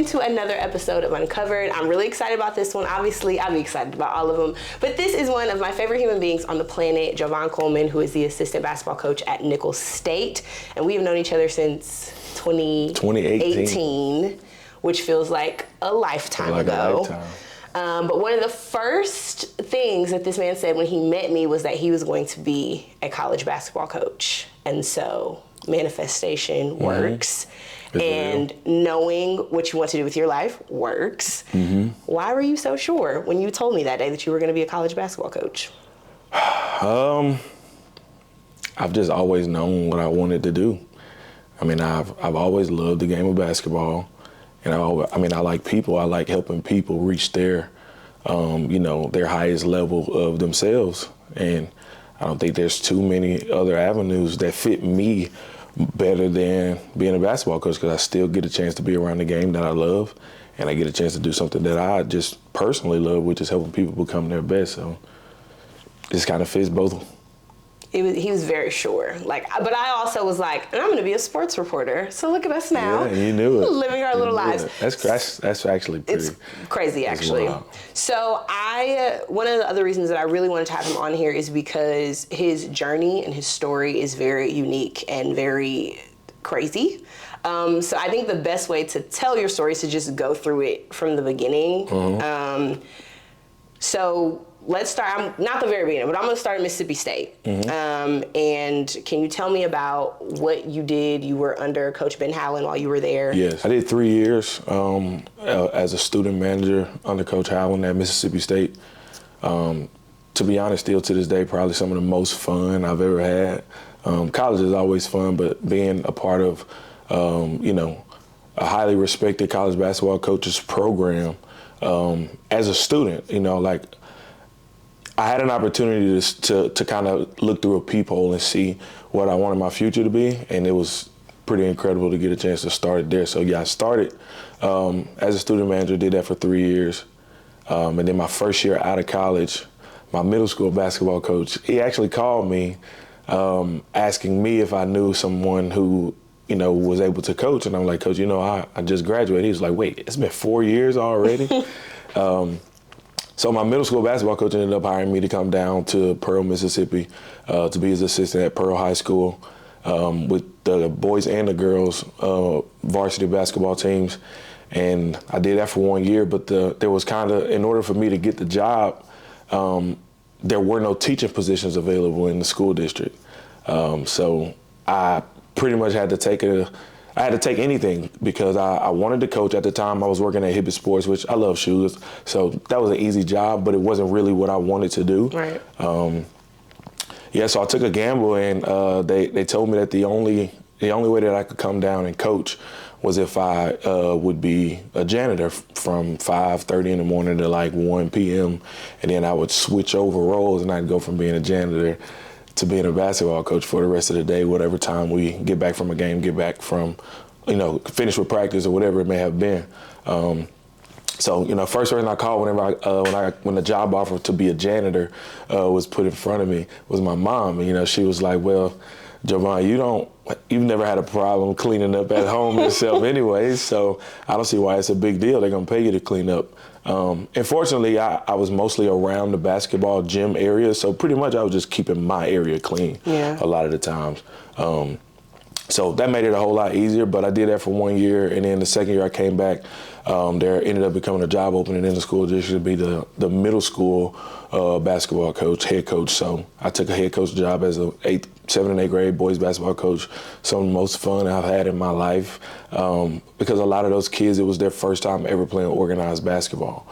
into another episode of Uncovered. I'm really excited about this one. Obviously, I'll be excited about all of them. But this is one of my favorite human beings on the planet, Jovan Coleman, who is the assistant basketball coach at Nicholls State. And we have known each other since 2018, which feels like a lifetime ago. But one of the first things that this man said when he met me was that he was going to be a college basketball coach. And so manifestation works. And knowing what you want to do with your life works. Why were you so sure when you told me that day that you were going to be a college basketball coach? I've just always known what I wanted to do. I mean, I've always loved the game of basketball. And I like people. I like helping people reach their, their highest level of themselves. And I don't think there's too many other avenues that fit me better than being a basketball coach, because I still get a chance to be around the game that I love, and I get a chance to do something that I just personally love, which is helping people become their best. So this kind of fits both. He was very sure. But I also was like, and I'm going to be a sports reporter. So look at us now. Yeah, you knew it. Living our little lives. That's actually pretty. It's crazy, actually. Wild. So one of the other reasons that I really wanted to have him on here is because his journey and his story is very unique and very crazy. So I think the best way to tell your story is to just go through it from the beginning. So let's start, not the very beginning, but I'm going to start at Mississippi State. And can you tell me about what you did? You were under Coach Ben Howland while you were there. Yes, I did 3 years as a student manager under Coach Howland at Mississippi State. To be honest, still to this day, probably some of the most fun I've ever had. College is always fun, but being a part of, a highly respected college basketball coaches program as a student, I had an opportunity to kind of look through a peephole and see what I wanted my future to be, and it was pretty incredible to get a chance to start it there. So yeah, I started as a student manager, did that for 3 years, and then my first year out of college, my middle school basketball coach, he actually called me asking me if I knew someone who was able to coach, and I'm like, Coach, I just graduated. He was like, wait, it's been 4 years already? So my middle school basketball coach ended up hiring me to come down to Pearl, Mississippi, to be his assistant at Pearl High School with the boys and the girls varsity basketball teams. And I did that for 1 year, but there was in order for me to get the job, there were no teaching positions available in the school district. So I pretty much had to take anything because I wanted to coach. At the time, I was working at Hibbett Sports, which I love shoes. So that was an easy job, but it wasn't really what I wanted to do. Right. So I took a gamble, and they told me that the only way that I could come down and coach was if I would be a janitor from 5:30 in the morning to like 1 p.m. And then I would switch over roles, and I'd go from being a janitor to being a basketball coach for the rest of the day, whatever time we get back from a game, get back from, finish with practice or whatever it may have been. First person I called when the job offer to be a janitor was put in front of me was my mom. And, she was like, well, Jovan, you've never had a problem cleaning up at home yourself anyways, so I don't see why it's a big deal. They're going to pay you to clean up. And fortunately, I was mostly around the basketball gym area, so pretty much I was just keeping my area clean a lot of the times. So that made it a whole lot easier, but I did that for 1 year, and then the second year I came back, there ended up becoming a job opening in the school district to be the middle school basketball coach, head coach. So I took a head coach job as a 7th and 8th grade boys basketball coach, some of the most fun I've had in my life, because a lot of those kids, it was their first time ever playing organized basketball.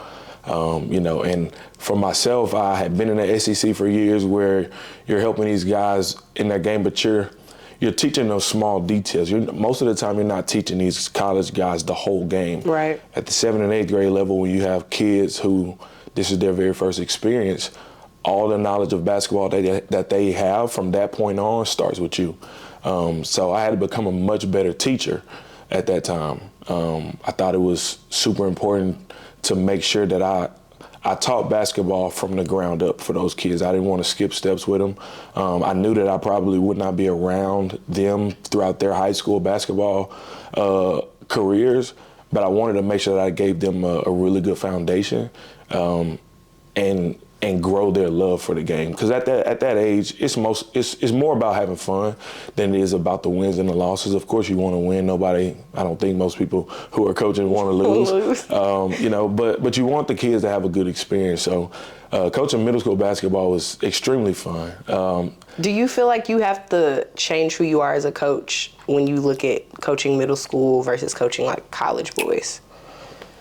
And for myself, I had been in the SEC for years where you're helping these guys in that game, but you're teaching those small details. Most of the time, you're not teaching these college guys the whole game. Right. At the 7th and 8th grade level, when you have kids who this is their very first experience, all the knowledge of basketball that they have from that point on starts with you. So I had to become a much better teacher at that time. I thought it was super important to make sure that I taught basketball from the ground up for those kids. I didn't want to skip steps with them. I knew that I probably would not be around them throughout their high school basketball careers, but I wanted to make sure that I gave them a really good foundation, and grow their love for the game. Because at that age, it's more about having fun than it is about the wins and the losses. Of course, you want to win. I don't think most people who are coaching want to lose. You know, but you want the kids to have a good experience. So coaching middle school basketball was extremely fun. Do you feel like you have to change who you are as a coach when you look at coaching middle school versus coaching like college boys?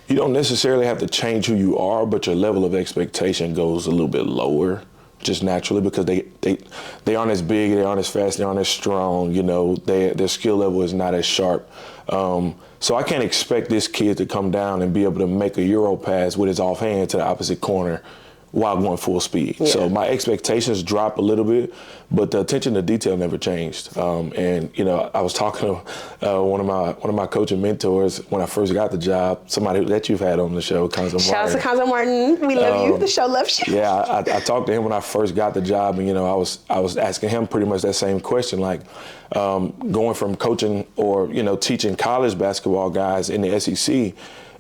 You don't necessarily have to change who you are, but your level of expectation goes a little bit lower, just naturally, because they aren't as big, they aren't as fast, they aren't as strong. You know, their skill level is not as sharp. So I can't expect this kid to come down and be able to make a Euro pass with his offhand to the opposite corner while going full speed. Yeah. So my expectations drop a little bit, but the attention to detail never changed. And you know, I was talking to one of my coaching mentors when I first got the job, somebody that you've had on the show, Conzo Martin. Shout out to Conzo Martin. We love you. The show loves you. Yeah, I talked to him when I first got the job, and you know, I was asking him pretty much that same question, like going from coaching or you know teaching college basketball guys in the SEC,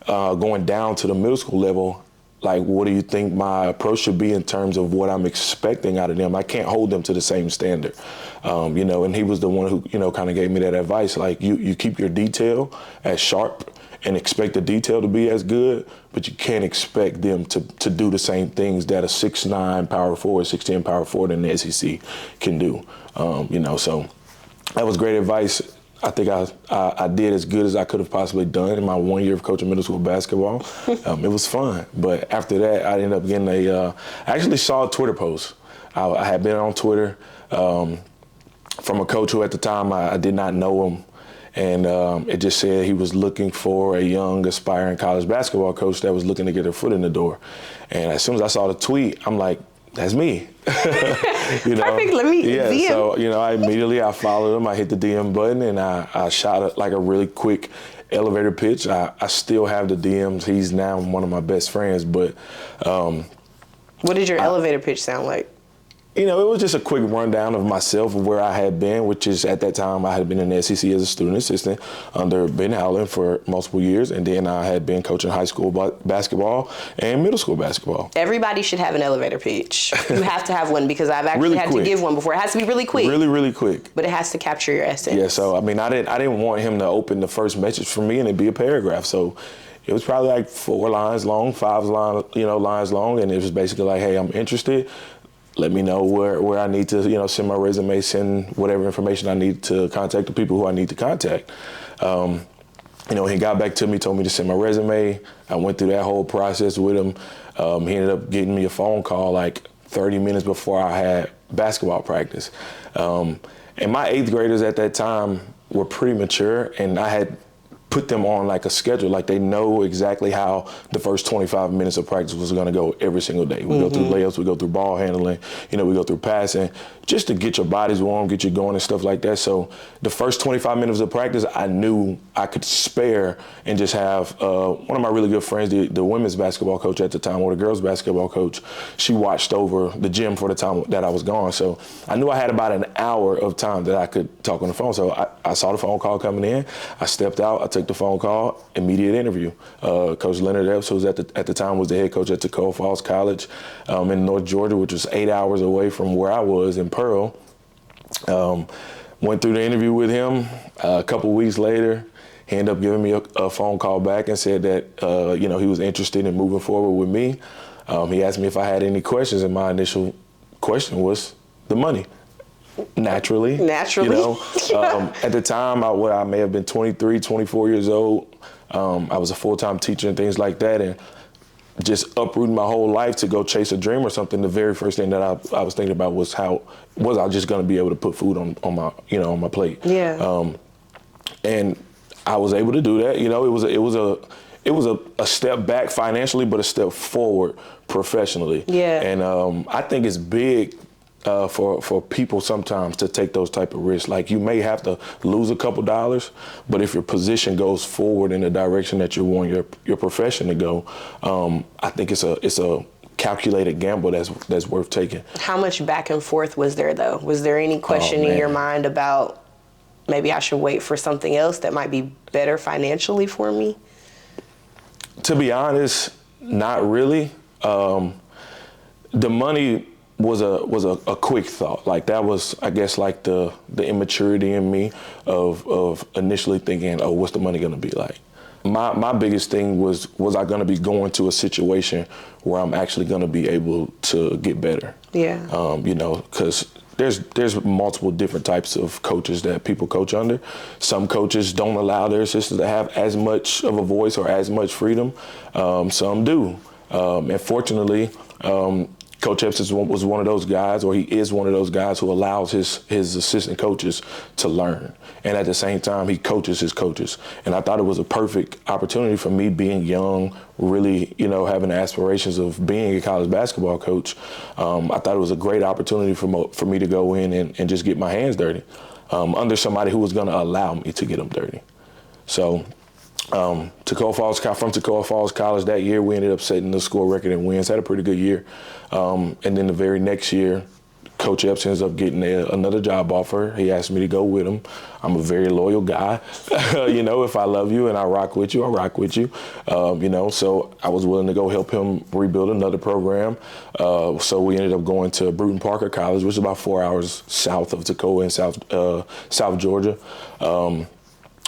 going down to the middle school level. Like, what do you think my approach should be in terms of what I'm expecting out of them? I can't hold them to the same standard, you know, and he was the one who, you know, kind of gave me that advice. Like, you keep your detail as sharp and expect the detail to be as good, but you can't expect them to do the same things that a 6'9" power forward, 6'10" power forward in the SEC can do, you know, so that was great advice. I think I did as good as I could have possibly done in my 1 year of coaching middle school basketball. It was fun. But after that, I ended up getting I actually saw a Twitter post. I had been on Twitter from a coach who at the time I did not know him. And it just said he was looking for a young, aspiring college basketball coach that was looking to get their foot in the door. And as soon as I saw the tweet, I'm like, that's me. You know? Perfect. Let me DM. So, you know, I followed him. I hit the DM button, and I shot like a really quick elevator pitch. I still have the DMs. He's now one of my best friends. But what did your elevator pitch sound like? You know, it was just a quick rundown of myself, of where I had been, which is at that time I had been in the SEC as a student assistant under Ben Howland for multiple years, and then I had been coaching high school basketball and middle school basketball. Everybody should have an elevator pitch. You have to have one, because I've actually really had to give one before. It has to be really quick. Really, really quick. But it has to capture your essence. Yeah, so I mean, I didn't want him to open the first message for me and it'd be a paragraph. So it was probably like 4 lines long, 5 lines long, and it was basically like, hey, I'm interested. Let me know where I need to, you know, send my resume, send whatever information I need to contact the people who I need to contact. You know, he got back to me, told me to send my resume. I went through that whole process with him. He ended up getting me a phone call like 30 minutes before I had basketball practice. And my 8th graders at that time were pretty mature, and I had put them on like a schedule, like they know exactly how the first 25 minutes of practice was going to go every single day. We go through layups, we go through ball handling, you know, we go through passing, just to get your bodies warm, get you going and stuff like that. So the first 25 minutes of practice, I knew I could spare and just have one of my really good friends, the women's basketball coach at the time, or the girls basketball coach, she watched over the gym for the time that I was gone. So I knew I had about an hour of time that I could talk on the phone. So I saw the phone call coming in. I stepped out, I took the phone call, immediate interview. Coach Leonard Epps, who was at the time was the head coach at Tacoma Falls College in North Georgia, which was 8 hours away from where I was in Pearl. Went through the interview with him. A couple weeks later, he ended up giving me a phone call back and said that you know, he was interested in moving forward with me. He asked me if I had any questions, and my initial question was the money. Naturally. You know, at the time, I may have been 23, 24 years old. I was a full-time teacher and things like that, and just uprooting my whole life to go chase a dream or something. The very first thing that I was thinking about was I just going to be able to put food on my plate. Yeah. And I was able to do that. You know, it was a step back financially, but a step forward professionally. Yeah. And I think it's big for people sometimes to take those type of risks. Like, you may have to lose a couple dollars, but if your position goes forward in the direction that you want your profession to go, I think it's a calculated gamble that's worth taking. How much back and forth was there, though? Was there any question in your mind about maybe I should wait for something else that might be better financially for me? To be honest, not really. The money was a quick thought. Like that was, I guess, like the immaturity in me of initially thinking, oh, what's the money gonna be like? My biggest thing was I gonna be going to a situation where I'm actually gonna be able to get better? Yeah. Because there's multiple different types of coaches that people coach under. Some coaches don't allow their assistants to have as much of a voice or as much freedom. Some do. And fortunately, Coach Epps was one of those guys, or he is one of those guys who allows his assistant coaches to learn. And at the same time, he coaches his coaches. And I thought it was a perfect opportunity for me being young, really, having aspirations of being a college basketball coach. I thought it was a great opportunity for me to go in and just get my hands dirty under somebody who was going to allow me to get them dirty. So from Toccoa Falls College that year, we ended up setting the score record in wins, had a pretty good year. And then the very next year, Coach Epps ends up getting another job offer. He asked me to go with him. I'm a very loyal guy. If I love you and I rock with you, I rock with you. So I was willing to go help him rebuild another program. So we ended up going to Bruton Parker College, which is about 4 hours south of Toccoa in South Georgia.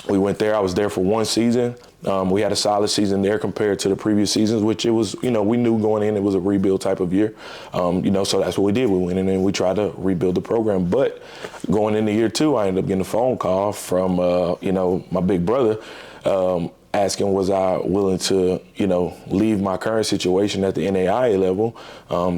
We went there. I was there for one season. We had a solid season there compared to the previous seasons, which it was, we knew going in it was a rebuild type of year. So that's what we did. We went in and we tried to rebuild the program. But going into year two, I ended up getting a phone call from, my big brother asking was I willing to, leave my current situation at the NAIA level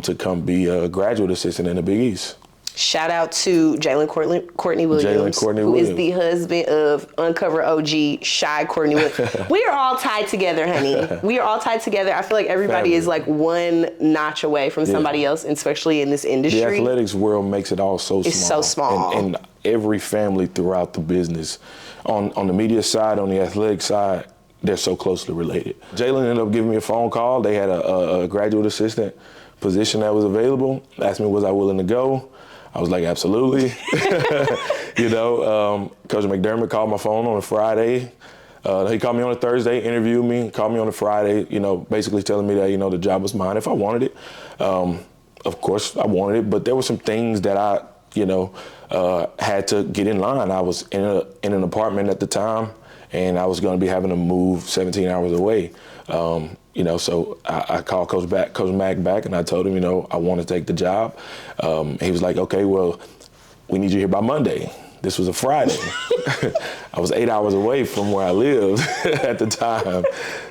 to come be a graduate assistant in the Big East. Shout out to Jalyn Courtney Williams, who is the husband of Uncover OG, Shy Courtney Williams. We are all tied together, honey. We are all tied together. I feel like everybody is like one notch away from somebody else, especially in this industry. The athletics world makes it all so small. It's so small. And every family throughout the business, on the media side, on the athletic side, they're so closely related. Jalyn ended up giving me a phone call. They had a graduate assistant position that was available. Asked me was I willing to go. I was like, absolutely. Coach McDermott called my phone on a Friday. He called me on a Thursday, interviewed me, called me on a Friday, basically telling me that, the job was mine if I wanted it. Of course, I wanted it, but there were some things that I, had to get in line. I was in an apartment at the time, and I was going to be having to move 17 hours away. So I called Coach Mack back, and I told him, I want to take the job. He was like, okay, well, we need you here by Monday. This was a Friday. I was 8 hours away from where I lived at the time.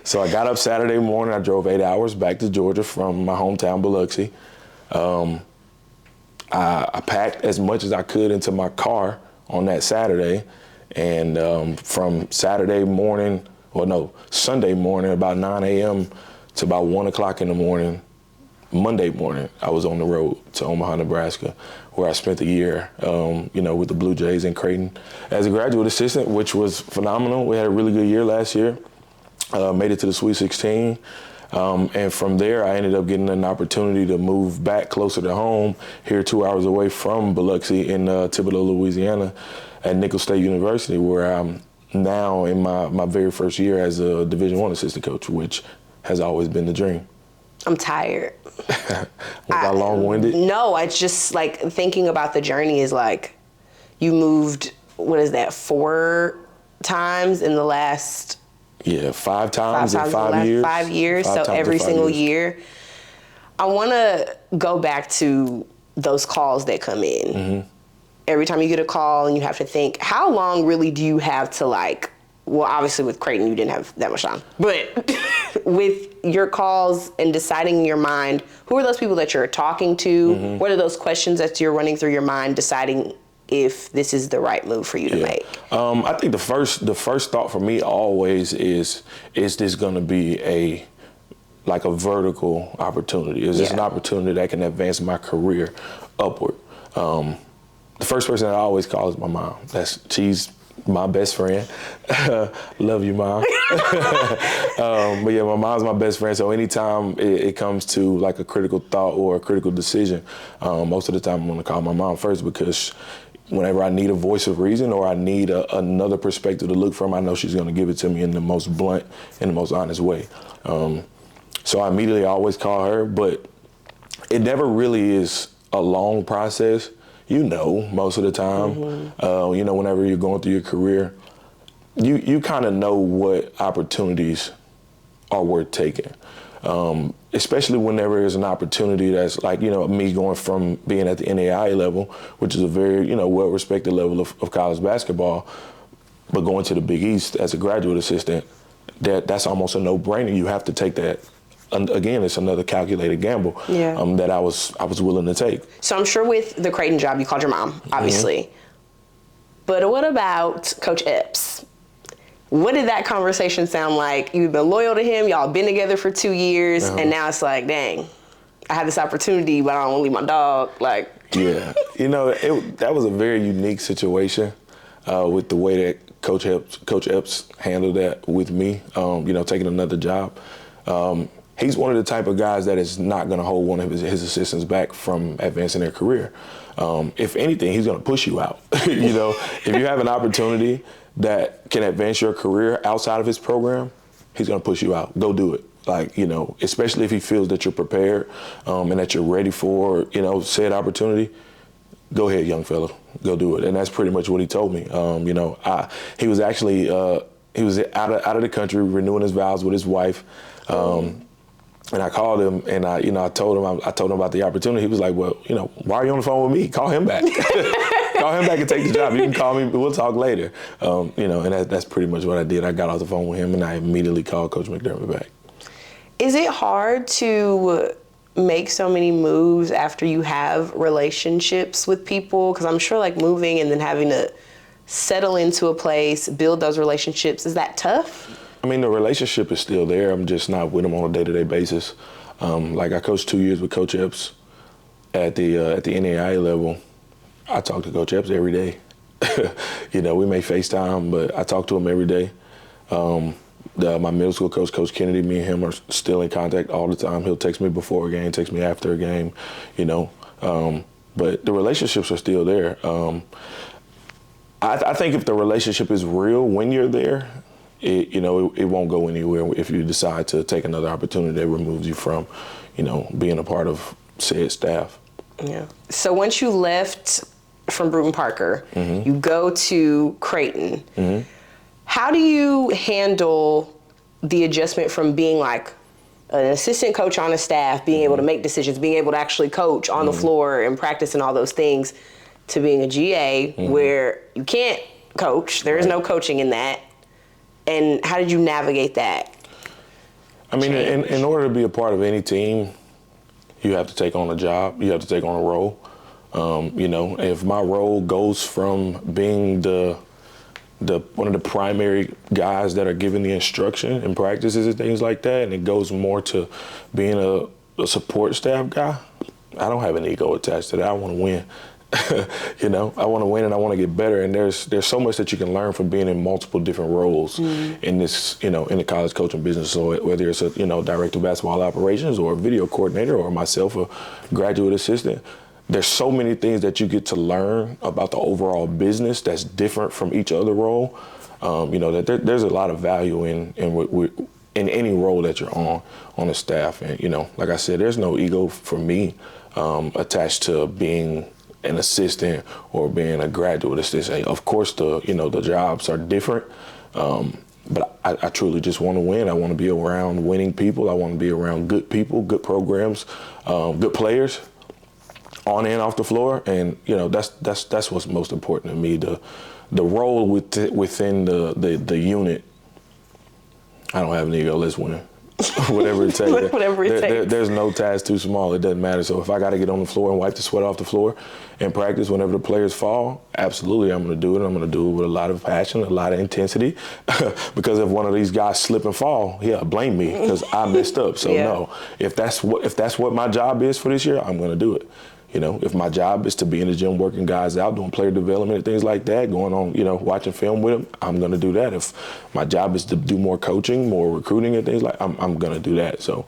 So I got up Saturday morning. I drove 8 hours back to Georgia from my hometown, Biloxi. I packed as much as I could into my car on that Saturday. And from Sunday morning, about 9 a.m. to about 1 o'clock in the morning, Monday morning, I was on the road to Omaha, Nebraska, where I spent the year, with the Blue Jays in Creighton as a graduate assistant, which was phenomenal. We had a really good year last year, made it to the Sweet 16. And from there, I ended up getting an opportunity to move back closer to home, here 2 hours away from Biloxi in Thibodaux, Louisiana, at Nicholls State University, where I'm now in my very first year as a Division I assistant coach, which has always been the dream. I'm tired. Was I long-winded? No, it's just like thinking about the journey is like you moved, 4 times in the last... Yeah, 5 times in 5 years. 5 years, so every single year. I want to go back to those calls that come in. Mm-hmm. Every time you get a call and you have to think, how long really do you have to obviously with Creighton you didn't have that much time, but with your calls and deciding in your mind, who are those people that you're talking to? Mm-hmm. What are those questions that you're running through your mind, deciding if this is the right move for you to make? I think the first thought for me always is this going to be a vertical opportunity? Is this an opportunity that can advance my career upward? The first person that I always call is my mom. She's my best friend. Love you, Mom. But yeah, my mom's my best friend. So anytime it comes to a critical thought or a critical decision, most of the time I'm going to call my mom first because whenever I need a voice of reason or I need another perspective to look from, I know she's going to give it to me in the most blunt and the most honest way. So I immediately always call her, but it never really is a long process. Most of the time, whenever you're going through your career, you kind of know what opportunities are worth taking. Especially whenever there's an opportunity that's like, me going from being at the NAIA level, which is a very, well-respected level of college basketball, but going to the Big East as a graduate assistant, that's almost a no-brainer. You have to take that. And again, it's another calculated gamble that I was willing to take. So I'm sure with the Creighton job, you called your mom, obviously. Mm-hmm. But what about Coach Epps? What did that conversation sound like? You've been loyal to him, y'all been together for 2 years, and now it's like, dang, I had this opportunity, but I don't want to leave my dog. Yeah, that was a very unique situation with the way that Coach Epps handled that with me, taking another job. He's one of the type of guys that is not going to hold one of his assistants back from advancing their career. If anything, he's going to push you out. If you have an opportunity that can advance your career outside of his program, he's going to push you out. Go do it. Especially if he feels that you're prepared and that you're ready for, said opportunity. Go ahead, young fella. Go do it. And that's pretty much what he told me. He was actually he was out of the country renewing his vows with his wife. And I called him and I told him about the opportunity. He was like, well, why are you on the phone with me? Call him back. Call him back and take the job. You can call me, but we'll talk later. And that's pretty much what I did. I got off the phone with him and I immediately called Coach McDermott back. Is it hard to make so many moves after you have relationships with people? Because I'm sure moving and then having to settle into a place, build those relationships, is that tough? I mean, the relationship is still there. I'm just not with him on a day-to-day basis. I coached 2 years with Coach Epps at the NAIA level. I talk to Coach Epps every day. We may FaceTime, but I talk to him every day. My middle school coach, Coach Kennedy, me and him are still in contact all the time. He'll text me before a game, text me after a game, But the relationships are still there. I think if the relationship is real when you're there, it won't go anywhere if you decide to take another opportunity that removes you from, being a part of said staff. Yeah. So once you left from Bruton Parker, you go to Creighton. How do you handle the adjustment from being an assistant coach on a staff, being able to make decisions, being able to actually coach on the floor and practice and all those things, to being a GA where you can't coach, there is no coaching in that? And how did you navigate that? I mean, in order to be a part of any team, you have to take on a job. You have to take on a role. If my role goes from being one of the primary guys that are giving the instruction and practices and things like that, and it goes more to being a support staff guy, I don't have an ego attached to that. I want to win. I want to win and I want to get better. And there's so much that you can learn from being in multiple different roles in this, in the college coaching business. So whether it's a, director of basketball operations or a video coordinator or myself, a graduate assistant, there's so many things that you get to learn about the overall business that's different from each other role. That there's a lot of value in any role that you're on the staff. And, like I said, there's no ego for me attached to being an assistant or being a graduate assistant. Of course, the jobs are different, but I truly just want to win. I want to be around winning people. I want to be around good people, good programs, good players, on and off the floor. And that's what's most important to me. The role within the unit. I don't have an ego. Let's win. Whatever it takes. Whatever it takes. There's no task too small. It doesn't matter. So if I got to get on the floor and wipe the sweat off the floor and practice whenever the players fall, absolutely, I'm going to do it. I'm going to do it with a lot of passion, a lot of intensity. Because if one of these guys slip and fall, blame me because I messed up. So no, if that's what my job is for this year, I'm going to do it. If my job is to be in the gym working guys out, doing player development and things like that, going on, watching film with them, I'm going to do that. If my job is to do more coaching, more recruiting and things I'm going to do that. So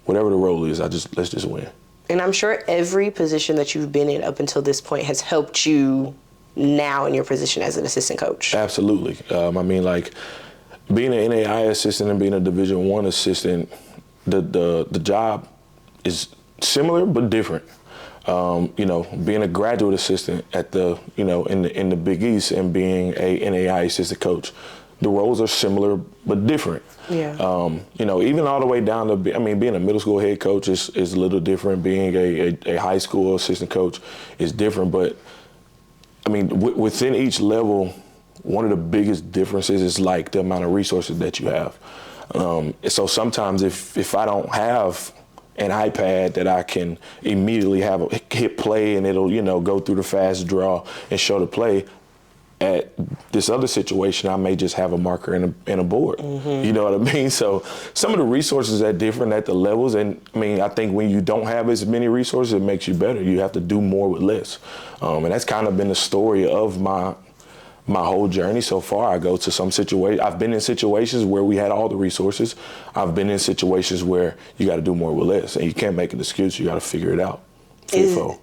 whatever the role is, let's just win. And I'm sure every position that you've been in up until this point has helped you now in your position as an assistant coach? Absolutely. I mean, like, being an NAI assistant and being a Division I assistant, the job is similar but different. You know, being a graduate assistant at the, you know, in the Big East and being a NAI assistant coach, the roles are similar but different. Yeah. You know, even all the way down to, I mean, being a middle school head coach is a little different. Being a high school assistant coach is different. But, I mean, within each level, one of the biggest differences is like the amount of resources that you have. So sometimes if I don't have an iPad that I can immediately hit play and it'll, you know, go through the fast draw and show the play, at this other situation, I may just have a marker and a board. Mm-hmm. You know what I mean? So some of the resources are different at the levels. And I mean, I think when you don't have as many resources, it makes you better. You have to do more with less. And that's kind of been the story of my whole journey so far. I go to some situations. I've been in situations where we had all the resources. I've been in situations where you got to do more with less, and you can't make an excuse. You got to figure it out.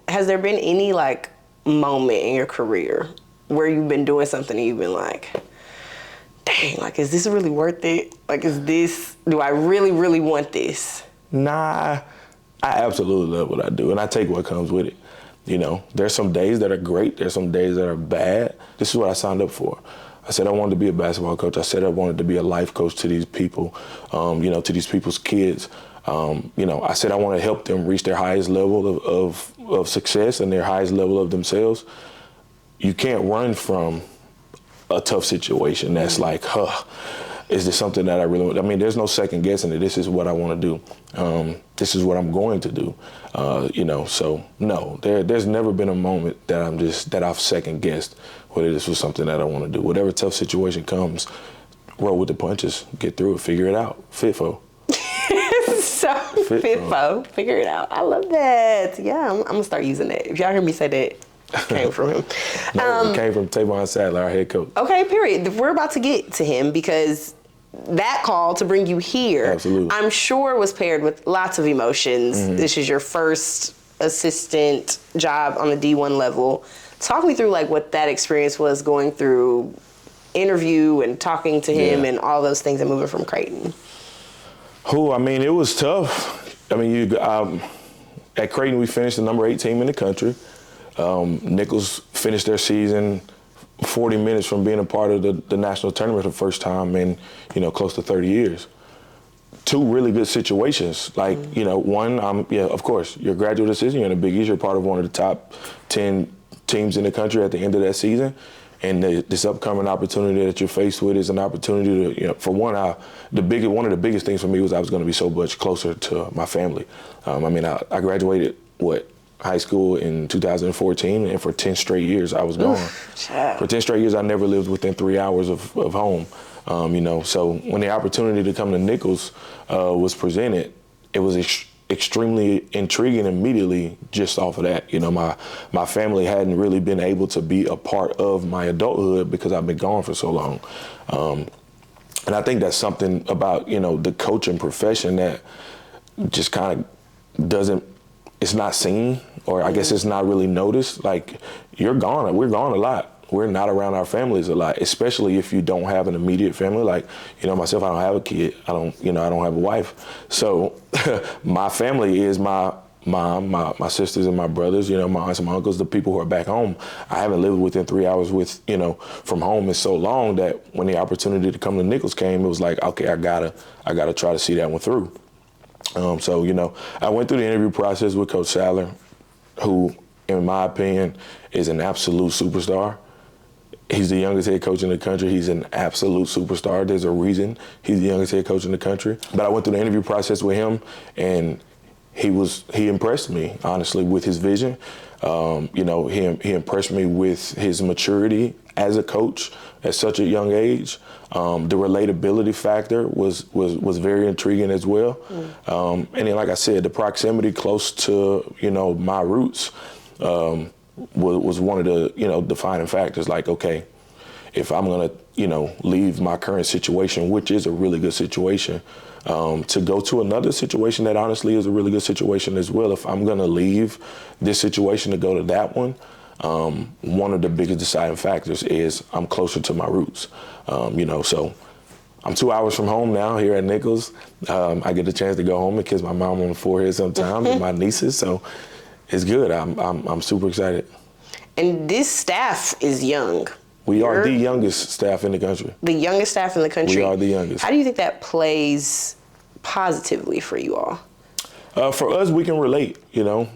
Has there been any like moment in your career where you've been doing something and you've been like, dang, like, is this really worth it? Like, do I really, really want this? Nah, I absolutely love what I do, and I take what comes with it. You know, there's some days that are great. There's some days that are bad. This is what I signed up for. I said I wanted to be a basketball coach. I said I wanted to be a life coach to these people, you know, to these people's kids. You know, I said I want to help them reach their highest level of success and their highest level of themselves. You can't run from a tough situation that's like, is this something that I really want? I mean, there's no second guessing it. This is what I want to do. This is what I'm going to do. You know, so no, there's never been a moment that I've second guessed whether this was something that I want to do. Whatever tough situation comes, roll with the punches, get through it, figure it out. FITFO. So FITFO, figure it out. I love that. Yeah, I'm gonna start using that. If y'all hear me say that, it came from him. No, it came from Tavon Sadler, our head coach. Okay, period. We're about to get to him because that call to bring you here, absolutely, I'm sure was paired with lots of emotions. Mm-hmm. This is your first assistant job on the D1 level. Talk me through like what that experience was, going through interview and talking to him and all those things and moving from Creighton. I mean, it was tough. I mean, at Creighton, we finished the number 8 team in the country. Nicholls finished their season 40 minutes from being a part of the national tournament for the first time in, you know, close to 30 years. 2 really good situations. Like, you know, one, of course, you're a graduate assistant, you're in the Big East, you're part of one of the top 10 teams in the country at the end of that season. And this upcoming opportunity that you're faced with is an opportunity to, you know, for one, one of the biggest things for me was I was going to be so much closer to my family. I mean, I graduated, high school in 2014, and for 10 straight years I was gone. For 10 straight years I never lived within 3 hours of home. You know, so when the opportunity to come to Nicholls was presented, it was extremely intriguing immediately just off of that. You know, my family hadn't really been able to be a part of my adulthood because I've been gone for so long. And I think that's something about, you know, the coaching profession that just kind of it's not seen, or I guess it's not really noticed. Like, we're gone a lot. We're not around our families a lot, especially if you don't have an immediate family. Like, you know, myself, I don't have a kid. I don't have a wife. So my family is my mom, my sisters and my brothers, you know, my aunts and my uncles, the people who are back home. I haven't lived within 3 hours from home in so long that when the opportunity to come to Nicholls came, it was like, okay, I gotta try to see that one through. So, you know, I went through the interview process with Coach Sadler, who, in my opinion, is an absolute superstar. He's the youngest head coach in the country. He's an absolute superstar. There's a reason he's the youngest head coach in the country. But I went through the interview process with him, and he impressed me, honestly, with his vision. You know, he impressed me with his maturity as a coach at such a young age. The relatability factor was very intriguing as well. And then, like I said, the proximity close to, you know, my roots was one of the, you know, defining factors. Like, okay, if I'm gonna, you know, leave my current situation, which is a really good situation, to go to another situation that honestly is a really good situation as well. If I'm gonna leave this situation to go to that one, one of the biggest deciding factors is I'm closer to my roots. So I'm 2 hours from home now here at Nicholls. I get the chance to go home and kiss my mom on the forehead sometimes and my nieces. So it's good. I'm super excited. And this staff is young. We are the youngest staff in the country. The youngest staff in the country. We are the youngest. How do you think that plays positively for you all? For us, we can relate, No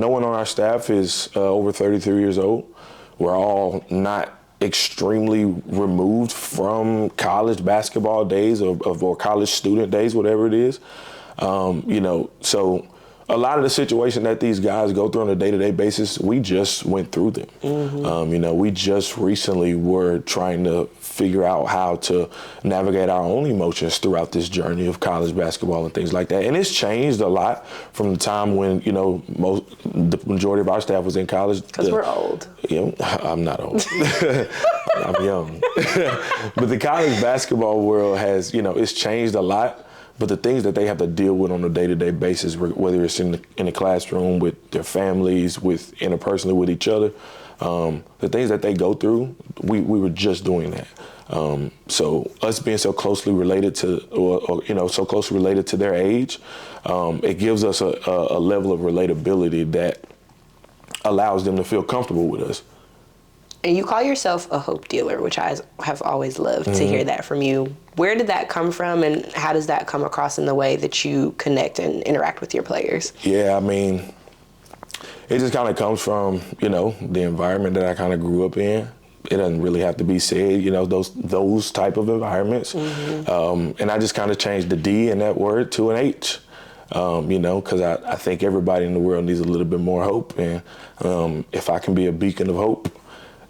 one on our staff is over 33 years old. We're all not extremely removed from college basketball days or college student days, whatever it is. So a lot of the situation that these guys go through on a day-to-day basis, we just went through them. Mm-hmm. We just recently were trying to figure out how to navigate our own emotions throughout this journey of college basketball and things like that. And it's changed a lot from the time when, the majority of our staff was in college. Because we're old. I'm not old. I'm young. But the college basketball world has, it's changed a lot. But the things that they have to deal with on a day-to-day basis, whether it's in the classroom, with their families, with interpersonally with each other, the things that they go through, we were just doing that. So us being so closely related so closely related to their age, it gives us a level of relatability that allows them to feel comfortable with us. And you call yourself a hope dealer, which I have always loved to hear that from you. Where did that come from, and how does that come across in the way that you connect and interact with your players? Yeah, it just kind of comes from, the environment that I kind of grew up in. It doesn't really have to be said, those type of environments. Mm-hmm. And I just kind of changed the D in that word to an H. Because I think everybody in the world needs a little bit more hope. And if I can be a beacon of hope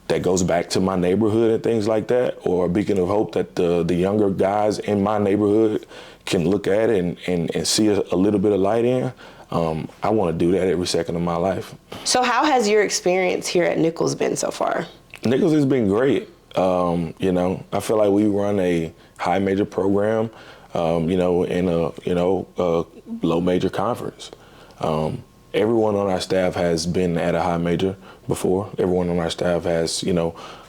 that goes back to my neighborhood and things like that, or a beacon of hope that the younger guys in my neighborhood can look at and see a little bit of light in, I want to do that every second of my life. So how has your experience here at Nicholls been so far? Nicholls has been great. I feel like we run a high major program, in a low major conference. Everyone on our staff has been at a high major before. Everyone on our staff has,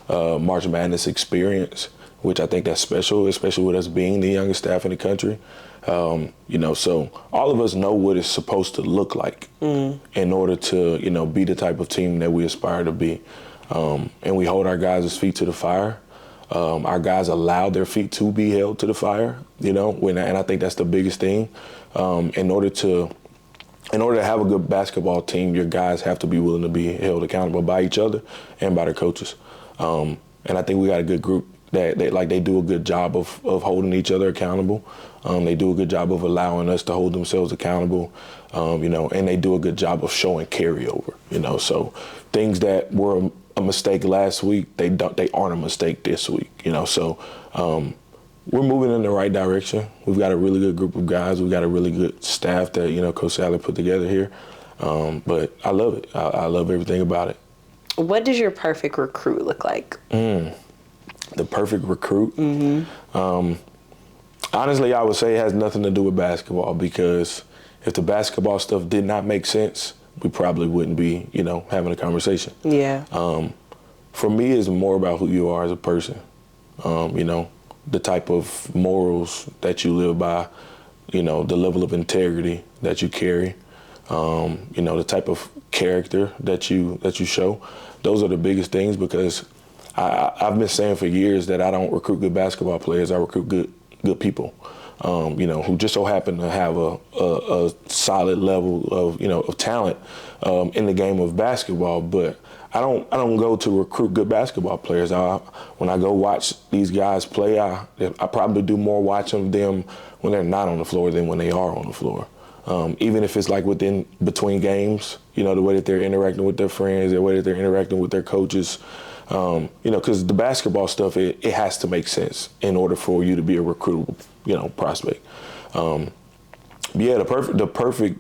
March Madness experience, which I think that's special, especially with us being the youngest staff in the country. So all of us know what it's supposed to look like in order to, be the type of team that we aspire to be. And we hold our guys' feet to the fire. Our guys allow their feet to be held to the fire, and I think that's the biggest thing. In order to have a good basketball team, your guys have to be willing to be held accountable by each other and by their coaches. And I think we got a good group that they do a good job of holding each other accountable. They do a good job of allowing us to hold themselves accountable, and they do a good job of showing carryover, So things that were a mistake last week, they aren't a mistake this week, So we're moving in the right direction. We've got a really good group of guys. We've got a really good staff that, Coach Sally put together here. But I love it. I love everything about it. What does your perfect recruit look like? The perfect recruit? Honestly, I would say it has nothing to do with basketball, because if the basketball stuff did not make sense, we probably wouldn't be, having a conversation. Yeah. For me, it's more about who you are as a person. The type of morals that you live by, the level of integrity that you carry, the type of character that you show. Those are the biggest things, because I've been saying for years that I don't recruit good basketball players. I recruit good people, who just so happen to have a solid level of talent in the game of basketball. But I don't go to recruit good basketball players. When I go watch these guys play, I probably do more watching them when they're not on the floor than when they are on the floor. Even if it's like between games, the way that they're interacting with their friends, the way that they're interacting with their coaches. Because the basketball stuff, it has to make sense in order for you to be a recruitable, prospect. The perfect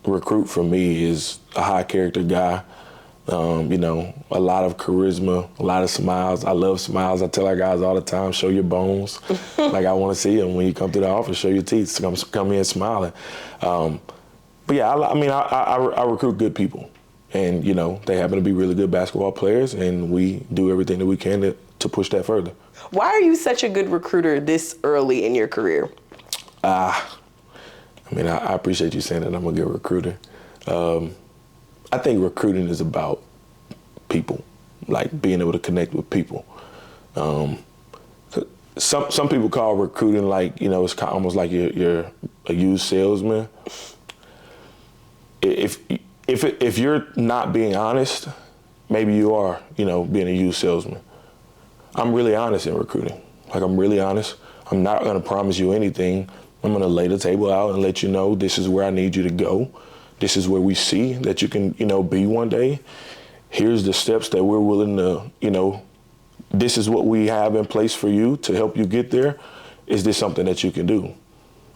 recruit for me is a high character guy. A lot of charisma, a lot of smiles. I love smiles. I tell our guys all the time, show your bones. Like, I want to see them when you come to the office, show your teeth, come in smiling. I recruit good people. And, you know, they happen to be really good basketball players, and we do everything that we can to push that further. Why are you such a good recruiter this early in your career? I appreciate you saying that I'm a good recruiter. I think recruiting is about people, like being able to connect with people. Some people call recruiting like, you know, it's almost like you're a used salesman. If you're not being honest, maybe you are, you know, being a used salesman. I'm really honest in recruiting. Like, I'm really honest. I'm not going to promise you anything. I'm going to lay the table out and let you know this is where I need you to go. This is where we see that you can, you know, be one day. Here's the steps that we're willing to, you know, this is what we have in place for you to help you get there. Is this something that you can do?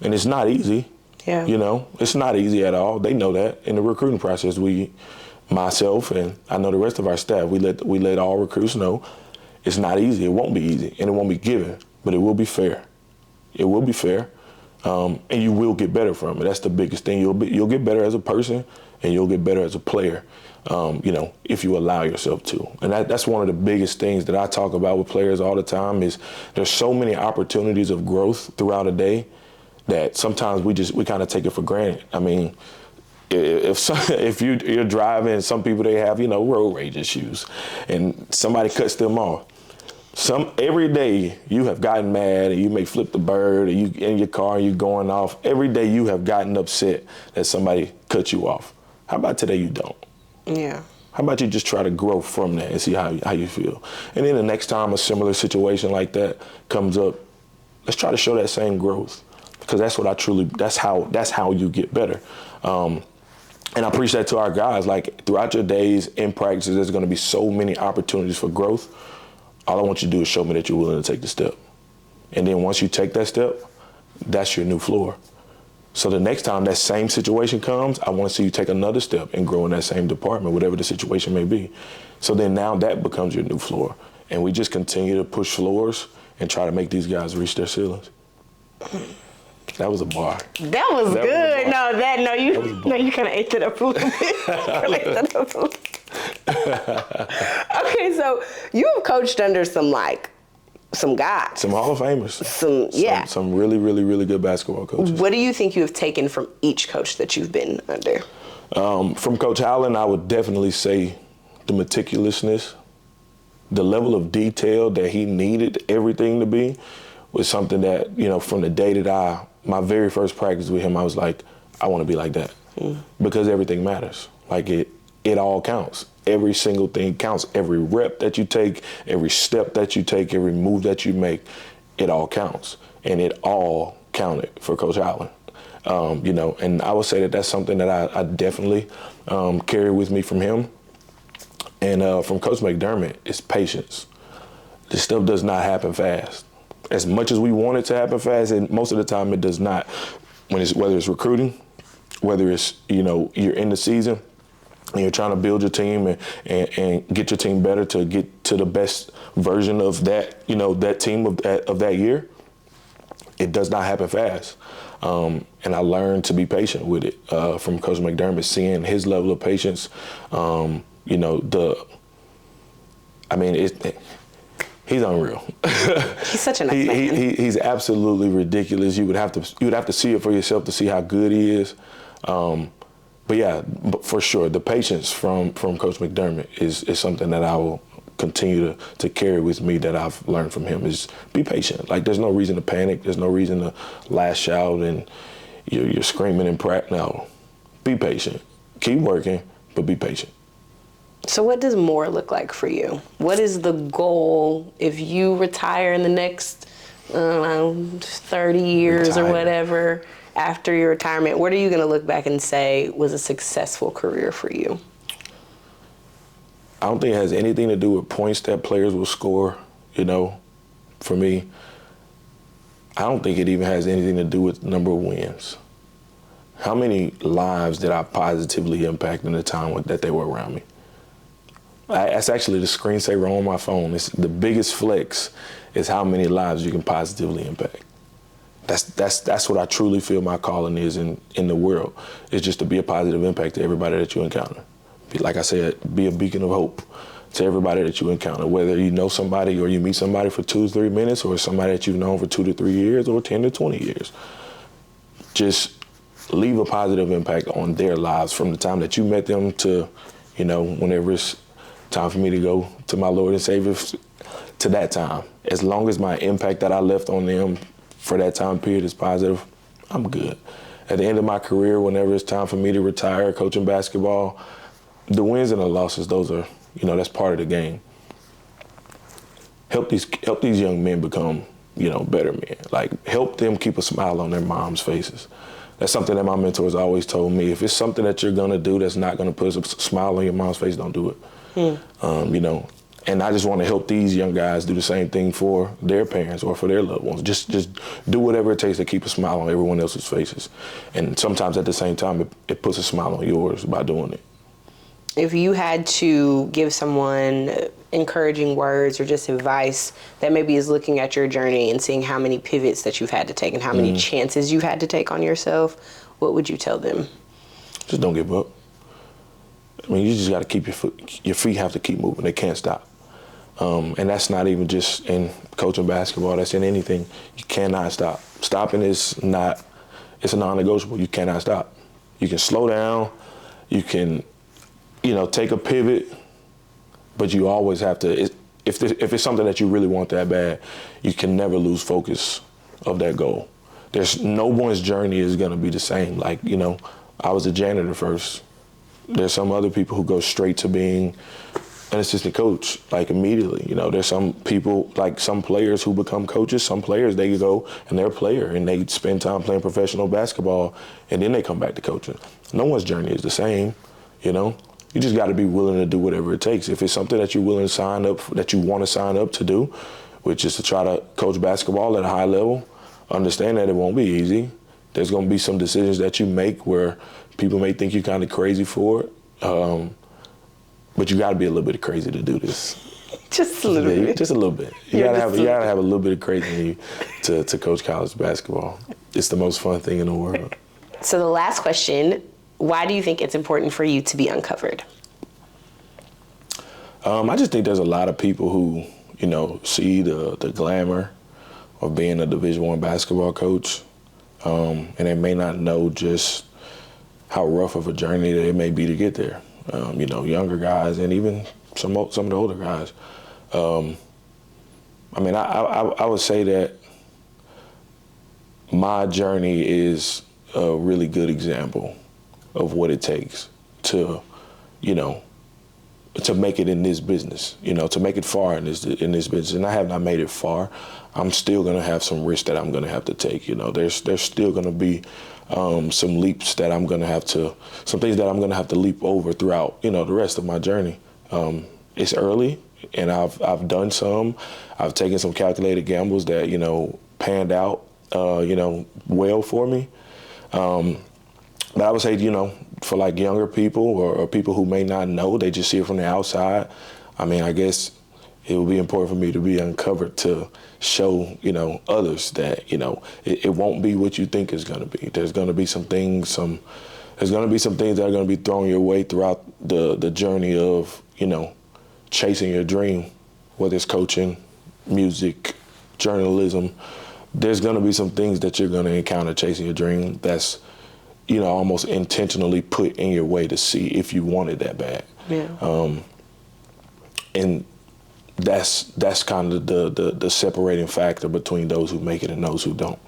And it's not easy. Yeah. You know, it's not easy at all. They know that. In the recruiting process, myself and I know the rest of our staff, we let all recruits know it's not easy. It won't be easy, and it won't be given, but it will be fair. It will be fair, and you will get better from it. That's the biggest thing. You'll get better as a person, and you'll get better as a player. You know, if you allow yourself to. And that's one of the biggest things that I talk about with players all the time is there's so many opportunities of growth throughout a day that sometimes we kind of take it for granted. I mean, if you're driving, some people, they have, you know, road rage issues, and somebody cuts them off. Every day you have gotten mad, and you may flip the bird, or you in your car and you're going off. Every day you have gotten upset that somebody cut you off. How about today you don't? Yeah. How about you just try to grow from that and see how you feel? And then the next time a similar situation like that comes up, let's try to show that same growth, because that's how you get better. And I preach that to our guys. Like, throughout your days in practice, there's going to be so many opportunities for growth. All I want you to do is show me that you're willing to take the step. And then once you take that step, that's your new floor. So the next time that same situation comes, I want to see you take another step and grow in that same department, whatever the situation may be. So then now that becomes your new floor. And we just continue to push floors and try to make these guys reach their ceilings. That was a bar. That was good. You kind of ate that up a little bit. Okay, so you have coached under some guys. Some Hall of Famers. Some really, really, really good basketball coaches. What do you think you have taken from each coach that you've been under? From Coach Howland, I would definitely say the meticulousness, the level of detail that he needed everything to be was something that, you know, from the day that my very first practice with him, I was like, I want to be like that. Because everything matters. Like, it all counts. Every single thing counts. Every rep that you take, every step that you take, every move that you make, it all counts. And it all counted for Coach Howland. You know, and I would say that that's something that I definitely carry with me from him. And from Coach McDermott, it's patience. This stuff does not happen fast. As much as we want it to happen fast, and most of the time it does not. Whether it's recruiting, whether it's, you know, you're in the season and you're trying to build your team and get your team better to get to the best version of that, you know, that team of that year, it does not happen fast. And I learned to be patient with it from Coach McDermott, seeing his level of patience. You know, he's unreal. He's such a nice man. He's absolutely ridiculous. You would have to see it for yourself to see how good he is. But for sure, the patience from Coach McDermott is something that I will continue to carry with me, that I've learned from him, is be patient. Like, there's no reason to panic. There's no reason to lash out and you're screaming and no. Be patient. Keep working, but be patient. So what does more look like for you? What is the goal if you retire in the next, 30 years or whatever after your retirement? What are you going to look back and say was a successful career for you? I don't think it has anything to do with points that players will score, you know, for me. I don't think it even has anything to do with number of wins. How many lives did I positively impact in the time that they were around me? That's actually the screensaver on my phone. It's the biggest flex is how many lives you can positively impact. That's what I truly feel my calling is in the world, is just to be a positive impact to everybody that you encounter. like I said, be a beacon of hope to everybody that you encounter, whether you know somebody or you meet somebody for 2 to 3 minutes, or somebody that you've known for 2 to 3 years or 10 to 20 years. Just leave a positive impact on their lives from the time that you met them to, you know, whenever it's time for me to go to my Lord and Savior, to that time. As long as my impact that I left on them for that time period is positive, I'm good. At the end of my career, whenever it's time for me to retire coaching basketball, the wins and the losses, those are, you know, that's part of the game. Help these young men become, you know, better men. Like, help them keep a smile on their moms' faces. That's something that my mentors always told me. If it's something that you're gonna do that's not gonna put a smile on your mom's face, don't do it. You know, and I just want to help these young guys do the same thing for their parents or for their loved ones. Just do whatever it takes to keep a smile on everyone else's faces. And sometimes at the same time, it puts a smile on yours by doing it. If you had to give someone encouraging words or just advice that maybe is looking at your journey and seeing how many pivots that you've had to take and how many chances you've had to take on yourself, what would you tell them? Just don't give up. I mean, you just got to keep your feet have to keep moving. They can't stop. And that's not even just in coaching basketball. That's in anything. You cannot stop. Stopping it's a non-negotiable. You cannot stop. You can slow down. You can, you know, take a pivot, but you always have to, if it's something that you really want that bad, you can never lose focus of that goal. There's no one's journey is going to be the same. Like, you know, I was a janitor first. There's some other people who go straight to being an assistant coach, like immediately. You know, there's some people, like some players who become coaches. Some players, they go and they're a player and they spend time playing professional basketball and then they come back to coaching. No one's journey is the same, you know. You just got to be willing to do whatever it takes. If it's something that you're willing to sign up, that you want to sign up to do, which is to try to coach basketball at a high level, understand that it won't be easy. There's going to be some decisions that you make where people may think you're kind of crazy for it, but you got to be a little bit crazy to do this. Just a little bit. Just a little bit. You gotta have a little bit of crazy in you to coach college basketball. It's the most fun thing in the world. So the last question, why do you think it's important for you to be uncovered? I just think there's a lot of people who, you know, see the glamour of being a Division I basketball coach, and they may not know just how rough of a journey that it may be to get there. You know, younger guys and even some of the older guys. I mean, I would say that my journey is a really good example of what it takes to, you know, to make it in this business, you know, to make it far in this business. And I have not made it far. I'm still going to have some risks that I'm going to have to take. You know, there's still going to be some leaps that I'm going to have to, some things that I'm going to have to leap over throughout, you know, the rest of my journey. It's early, and I've done some. I've taken some calculated gambles that, you know, panned out, you know, well for me. But I would say, you know, for like younger people or people who may not know, they just see it from the outside. I mean, I guess it would be important for me to be uncovered to show, you know, others that, you know, it won't be what you think it's going to be. There's going to be some things, there's going to be some things that are going to be thrown your way throughout the journey of, you know, chasing your dream, whether it's coaching, music, journalism. There's going to be some things that you're going to encounter chasing your dream that's, you know, almost intentionally put in your way to see if you want it that bad. Yeah. And that's kind of the separating factor between those who make it and those who don't.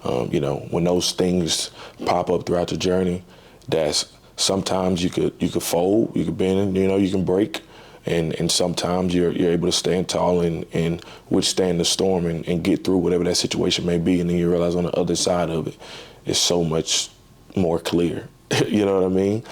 You know, when those things pop up throughout your journey, that's sometimes you could fold, you could bend, you know, you can break, and sometimes you're able to stand tall and withstand the storm and get through whatever that situation may be, and then you realize on the other side of it, it's so much more clear. You know what I mean?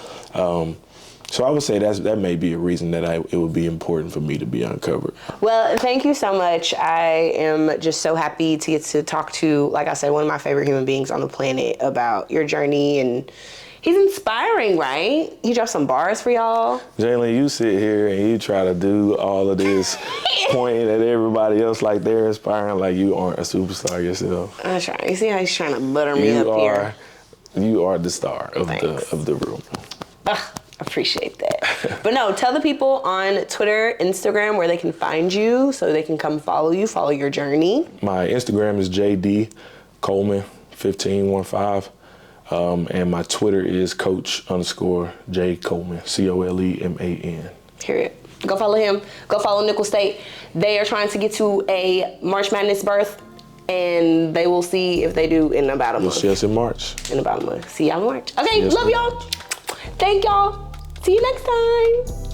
So I would say that may be a reason that it would be important for me to be uncovered. Well, thank you so much. I am just so happy to get to talk to, like I said, one of my favorite human beings on the planet about your journey, and he's inspiring, right? He dropped some bars for y'all. Jalyn, you sit here and you try to do all of this, pointing at everybody else like they're inspiring, like you aren't a superstar yourself. I'm trying. You see how he's trying to butter me up here? You are the star of the room. Appreciate that. But no, tell the people on Twitter, Instagram, where they can find you so they can come follow you, follow your journey. My Instagram is JD Coleman 1515. And my Twitter is Coach_J Coleman, Coleman. Period. Go follow him. Go follow Nicholls State. They are trying to get to a March Madness berth, and they will see if they do in about a month. You'll see us in March. In about a month. See y'all in March. Okay, Yes, love y'all. Thank y'all. See you next time.